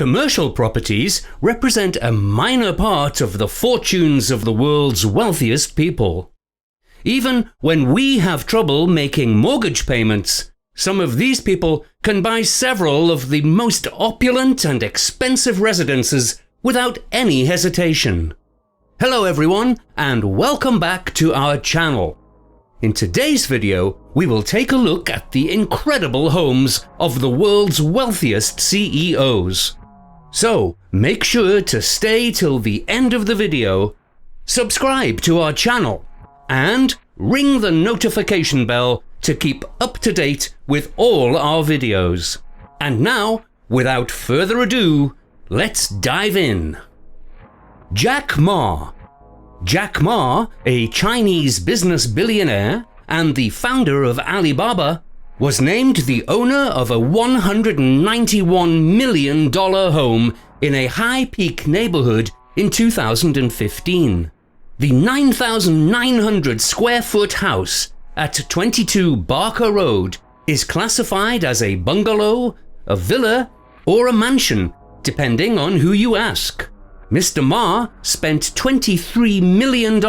Commercial properties represent a minor part of the fortunes of the world's wealthiest people. Even when we have trouble making mortgage payments, some of these people can buy several of the most opulent and expensive residences without any hesitation. Hello everyone, and welcome back to our channel. In today's video, we will take a look at the incredible homes of the world's wealthiest CEOs. So, make sure to stay till the end of the video, subscribe to our channel, and ring the notification bell to keep up to date with all our videos. And now, without further ado, let's dive in. Jack Ma. Jack Ma, a Chinese business billionaire and the founder of Alibaba, was named the owner of a $191 million home in a high-peak neighborhood in 2015. The 9,900 square foot house at 22 Barker Road is classified as a bungalow, a villa, or a mansion, depending on who you ask. Mr. Ma spent $23 million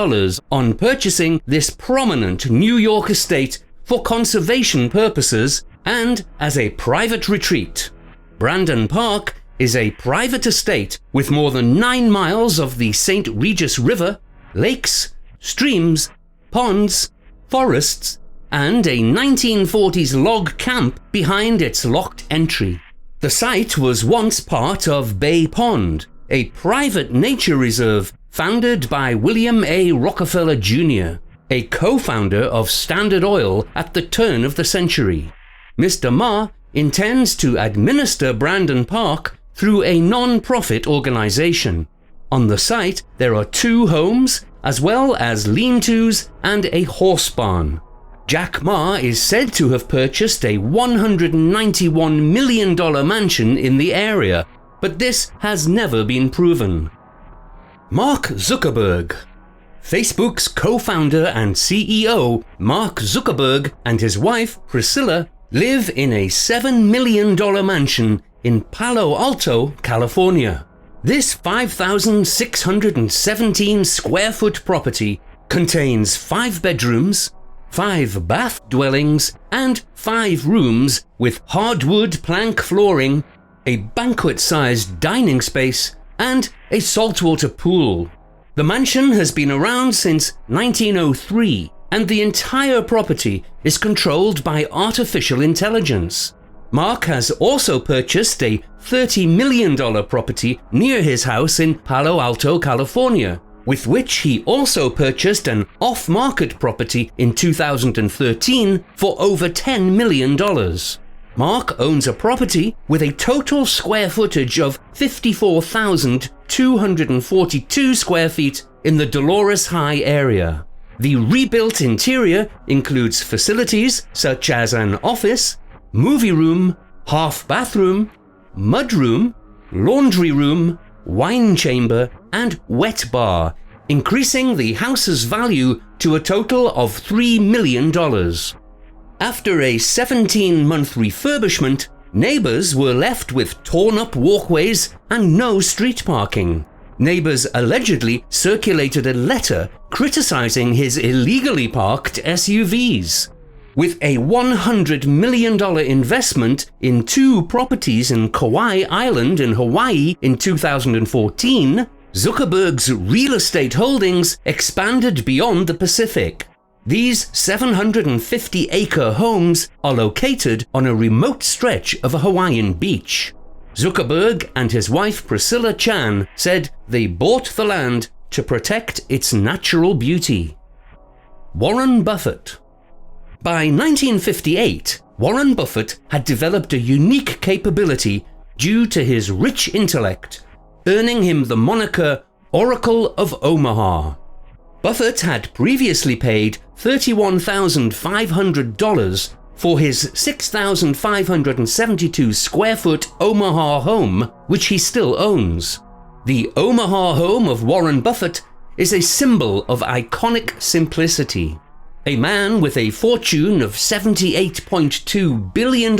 on purchasing this prominent New York estate for conservation purposes and as a private retreat. Brandon Park is a private estate with more than 9 miles of the St. Regis River, lakes, streams, ponds, forests, and a 1940s log camp behind its locked entry. The site was once part of Bay Pond, a private nature reserve founded by William A. Rockefeller Jr., a co-founder of Standard Oil at the turn of the century. Mr. Ma intends to administer Brandon Park through a non-profit organization. On the site, there are 2 homes, as well as lean-tos and a horse barn. Jack Ma is said to have purchased a $191 million mansion in the area, but this has never been proven. Mark Zuckerberg. Facebook's co-founder and CEO, Mark Zuckerberg, and his wife, Priscilla, live in a $7 million mansion in Palo Alto, California. This 5,617 square foot property contains 5 bedrooms, 5 bath dwellings, and 5 rooms with hardwood plank flooring, a banquet-sized dining space, and a saltwater pool. The mansion has been around since 1903, and the entire property is controlled by artificial intelligence. Mark has also purchased a $30 million property near his house in Palo Alto, California, with which he also purchased an off-market property in 2013 for over $10 million. Mark owns a property with a total square footage of 54,242 square feet in the Dolores High area. The rebuilt interior includes facilities such as an office, movie room, half bathroom, mudroom, laundry room, wine chamber, and wet bar, increasing the house's value to a total of $3 million. After a 17-month refurbishment, neighbors were left with torn-up walkways and no street parking. Neighbors allegedly circulated a letter criticizing his illegally parked SUVs. With a $100 million investment in 2 properties in Kauai Island in Hawaii in 2014, Zuckerberg's real estate holdings expanded beyond the Pacific. These 750-acre homes are located on a remote stretch of a Hawaiian beach. Zuckerberg and his wife Priscilla Chan said they bought the land to protect its natural beauty. Warren Buffett. By 1958, Warren Buffett had developed a unique capability due to his rich intellect, earning him the moniker Oracle of Omaha. Buffett had previously paid $31,500 for his 6,572 square foot Omaha home, which he still owns. The Omaha home of Warren Buffett is a symbol of iconic simplicity. A man with a fortune of $78.2 billion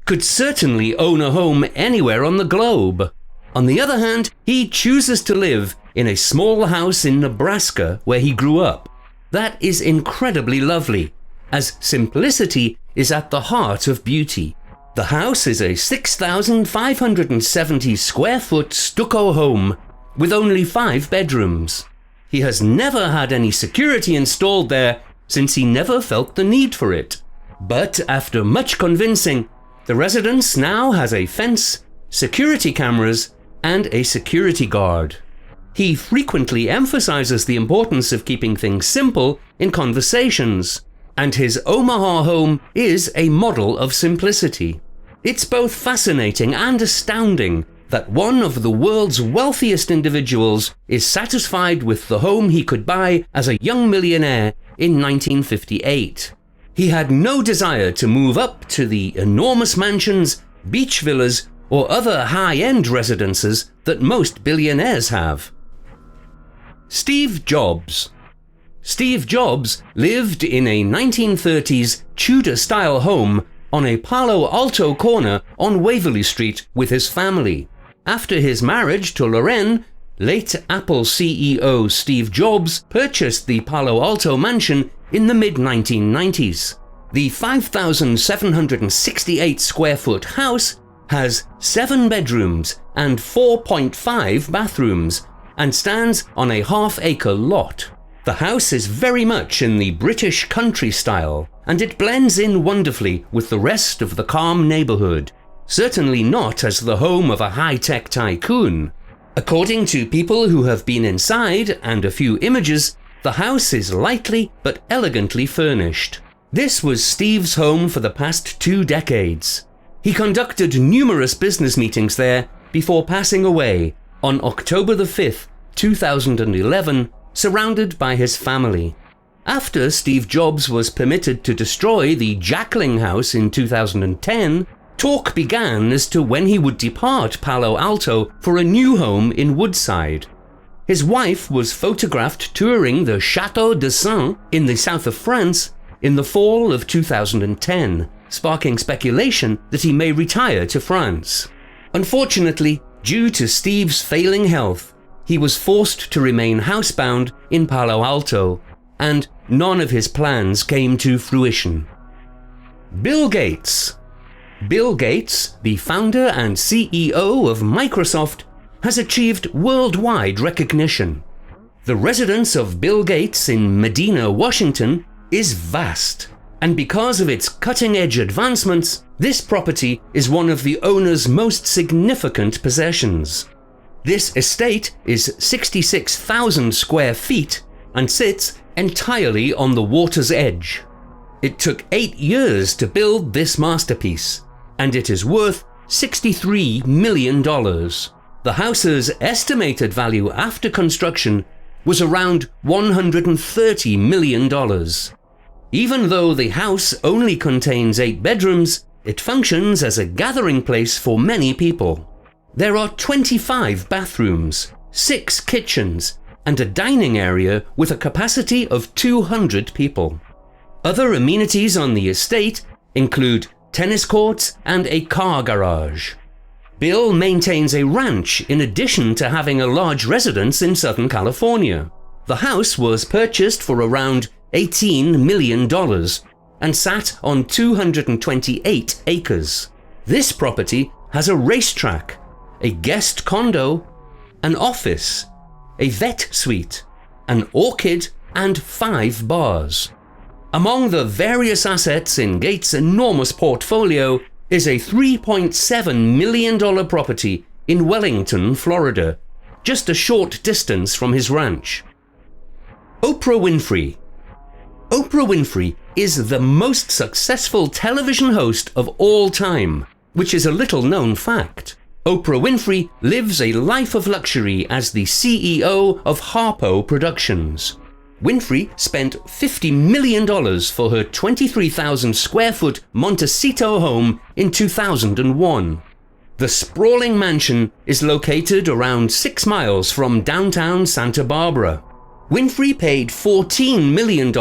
could certainly own a home anywhere on the globe. On the other hand, he chooses to live in a small house in Nebraska where he grew up. That is incredibly lovely, as simplicity is at the heart of beauty. The house is a 6,570 square foot stucco home with only 5 bedrooms. He has never had any security installed there since he never felt the need for it. But after much convincing, the residence now has a fence, security cameras, and a security guard. He frequently emphasizes the importance of keeping things simple in conversations, and his Omaha home is a model of simplicity. It's both fascinating and astounding that one of the world's wealthiest individuals is satisfied with the home he could buy as a young millionaire in 1958. He had no desire to move up to the enormous mansions, beach villas, or other high-end residences that most billionaires have. Steve Jobs. Steve Jobs lived in a 1930s Tudor-style home on a Palo Alto corner on Waverly Street with his family. After his marriage to Lorraine, late Apple CEO Steve Jobs purchased the Palo Alto mansion in the mid-1990s. The 5,768 square foot house has 7 bedrooms and 4.5 bathrooms and stands on a half-acre lot. The house is very much in the British country style, and it blends in wonderfully with the rest of the calm neighborhood, certainly not as the home of a high-tech tycoon. According to people who have been inside and a few images, the house is lightly but elegantly furnished. This was Steve's home for the past 2 decades. He conducted numerous business meetings there before passing away on October the 5th, 2011, surrounded by his family. After Steve Jobs was permitted to destroy the Jackling house in 2010, talk began as to when he would depart Palo Alto for a new home in Woodside. His wife was photographed touring the Château de Saint in the south of France in the fall of 2010, sparking speculation that he may retire to France. Unfortunately, due to Steve's failing health, he was forced to remain housebound in Palo Alto, and none of his plans came to fruition. Bill Gates. Bill Gates, the founder and CEO of Microsoft, has achieved worldwide recognition. The residence of Bill Gates in Medina, Washington, is vast, and because of its cutting-edge advancements, this property is one of the owner's most significant possessions. This estate is 66,000 square feet and sits entirely on the water's edge. It took 8 years to build this masterpiece, and it is worth $63 million. The house's estimated value after construction was around $130 million. Even though the house only contains 8 bedrooms, it functions as a gathering place for many people. There are 25 bathrooms, 6 kitchens, and a dining area with a capacity of 200 people. Other amenities on the estate include tennis courts and a car garage. Bill maintains a ranch in addition to having a large residence in Southern California. The house was purchased for around $18 million and sat on 228 acres. This property has a racetrack, a guest condo, an office, a vet suite, an orchid, and 5 bars. Among the various assets in Gates' enormous portfolio is a $3.7 million property in Wellington, Florida, just a short distance from his ranch. Oprah Winfrey. Oprah Winfrey is the most successful television host of all time, which is a little-known fact. Oprah Winfrey lives a life of luxury as the CEO of Harpo Productions. Winfrey spent $50 million for her 23,000 square foot Montecito home in 2001. The sprawling mansion is located around 6 miles from downtown Santa Barbara. Winfrey paid $14 million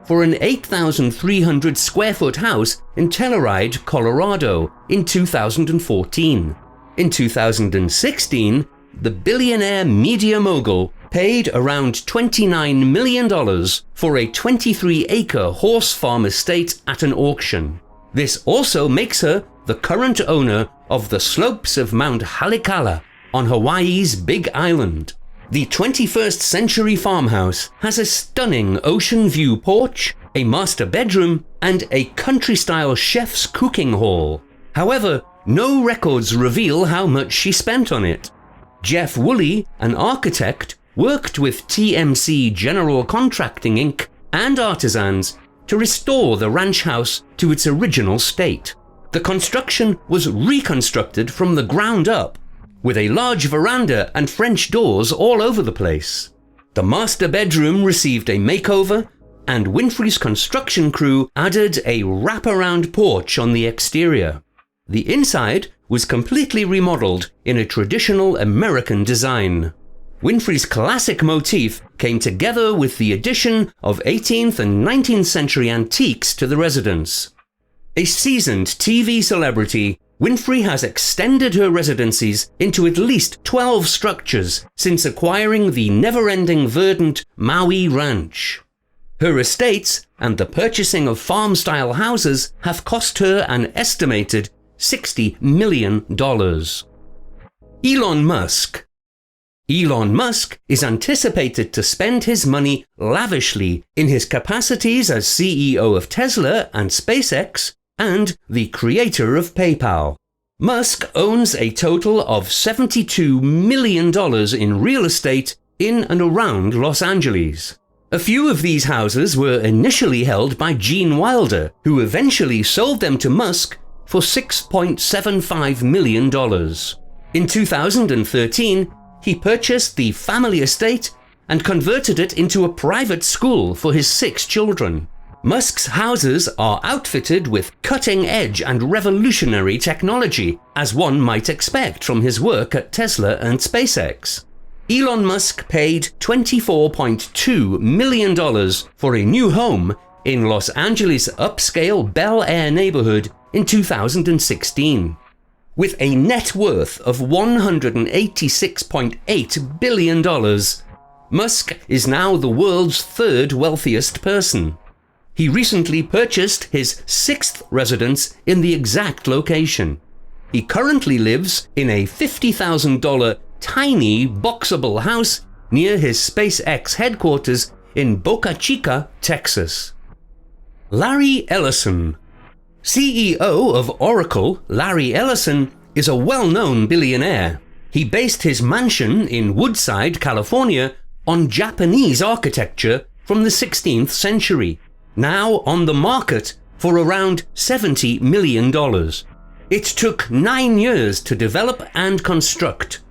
for an 8,300 square foot house in Telluride, Colorado in 2014. In 2016, the billionaire media mogul paid around $29 million for a 23-acre horse farm estate at an auction. This also makes her the current owner of the slopes of Mount Haleakala on Hawaii's Big Island. The 21st century farmhouse has a stunning ocean view porch, a master bedroom, and a country-style chef's cooking hall. However, no records reveal how much she spent on it. Jeff Woolley, an architect, worked with TMC General Contracting Inc. and artisans to restore the ranch house to its original state. The construction was reconstructed from the ground up, with a large veranda and French doors all over the place. The master bedroom received a makeover, and Winfrey's construction crew added a wraparound porch on the exterior. The inside was completely remodeled in a traditional American design. Winfrey's classic motif came together with the addition of 18th and 19th century antiques to the residence. A seasoned TV celebrity, Winfrey has extended her residencies into at least 12 structures since acquiring the never-ending verdant Maui Ranch. Her estates and the purchasing of farm-style houses have cost her an estimated $60 million. Elon Musk. Elon Musk is anticipated to spend his money lavishly in his capacities as CEO of Tesla and SpaceX and the creator of PayPal. Musk owns a total of $72 million in real estate in and around Los Angeles. A few of these houses were initially held by Gene Wilder, who eventually sold them to Musk for $6.75 million. In 2013, he purchased the family estate and converted it into a private school for his 6 children. Musk's houses are outfitted with cutting-edge and revolutionary technology, as one might expect from his work at Tesla and SpaceX. Elon Musk paid $24.2 million for a new home in Los Angeles' upscale Bel Air neighborhood in 2016. With a net worth of $186.8 billion, Musk is now the world's 3rd wealthiest person. He recently purchased his 6th residence in the exact location. He currently lives in a $50,000 tiny boxable house near his SpaceX headquarters in Boca Chica, Texas. Larry Ellison. CEO of Oracle, Larry Ellison, is a well-known billionaire. He based his mansion in Woodside, California, on Japanese architecture from the 16th century, now on the market for around $70 million. It took 9 years to develop and construct,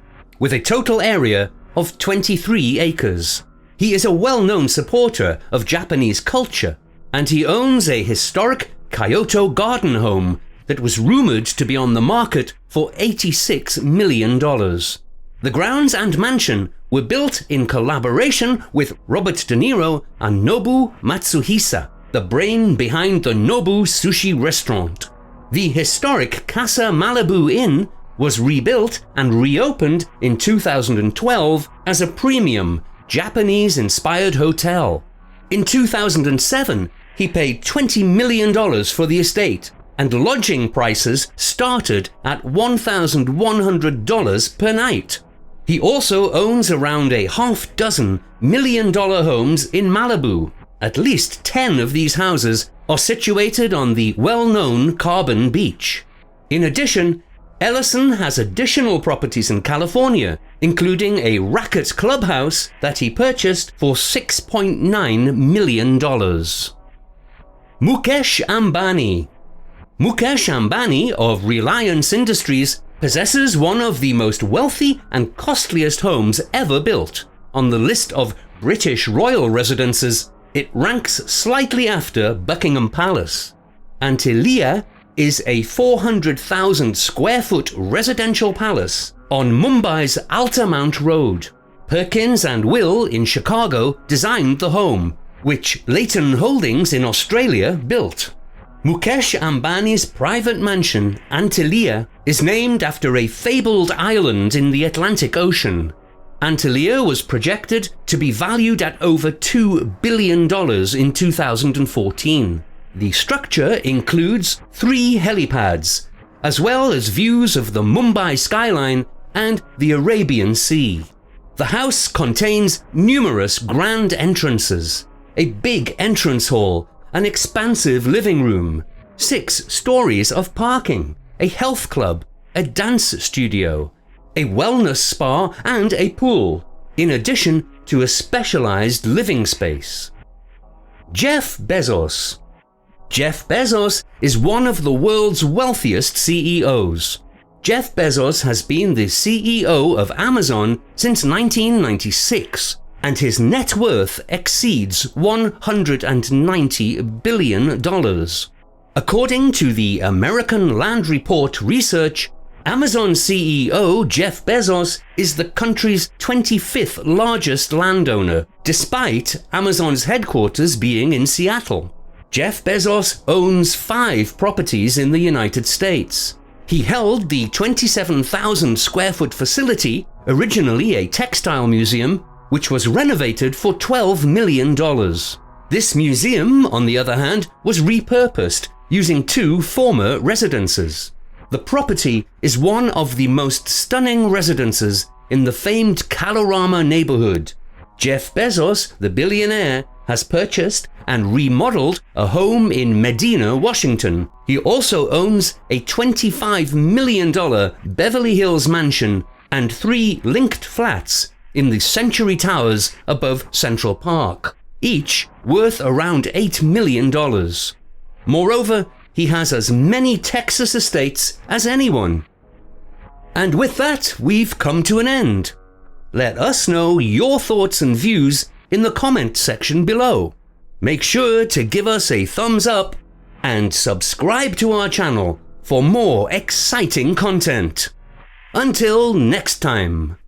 with a total area of 23 acres. He is a well-known supporter of Japanese culture, and he owns a historic Kyoto garden home that was rumored to be on the market for $86 million. The grounds and mansion were built in collaboration with Robert De Niro and Nobu Matsuhisa, the brain behind the Nobu Sushi restaurant. The historic Casa Malibu Inn was rebuilt and reopened in 2012 as a premium, Japanese-inspired hotel. In 2007, he paid $20 million for the estate, and lodging prices started at $1,100 per night. He also owns around a half-dozen million-dollar homes in Malibu. At least 10 of these houses are situated on the well-known Carbon Beach. In addition, Ellison has additional properties in California, including a racket clubhouse that he purchased for $6.9 million. Mukesh Ambani. Mukesh Ambani of Reliance Industries possesses one of the most wealthy and costliest homes ever built. On the list of British royal residences, it ranks slightly after Buckingham Palace. Antilia is a 400,000 square foot residential palace on Mumbai's Altamount Road. Perkins and Will in Chicago designed the home, which Leighton Holdings in Australia built. Mukesh Ambani's private mansion, Antilia, is named after a fabled island in the Atlantic Ocean. Antilia was projected to be valued at over $2 billion in 2014. The structure includes 3 helipads, as well as views of the Mumbai skyline and the Arabian Sea. The house contains numerous grand entrances, a big entrance hall, an expansive living room, 6 stories of parking, a health club, a dance studio, a wellness spa and a pool, in addition to a specialized living space. Jeff Bezos. Jeff Bezos is one of the world's wealthiest CEOs. Jeff Bezos has been the CEO of Amazon since 1996, and his net worth exceeds $190 billion. According to the American Land Report research, Amazon CEO Jeff Bezos is the country's 25th largest landowner, despite Amazon's headquarters being in Seattle. Jeff Bezos owns 5 properties in the United States. He held the 27,000 square foot facility, originally a textile museum, which was renovated for $12 million. This museum, on the other hand, was repurposed using 2 former residences. The property is one of the most stunning residences in the famed Kalorama neighborhood. Jeff Bezos, the billionaire, has purchased and remodeled a home in Medina, Washington. He also owns a $25 million Beverly Hills mansion and 3 linked flats in the Century Towers above Central Park, each worth around $8 million. Moreover, he has as many Texas estates as anyone. And with that, we've come to an end. Let us know your thoughts and views in the comment section below. Make sure to give us a thumbs up and subscribe to our channel for more exciting content. Until next time.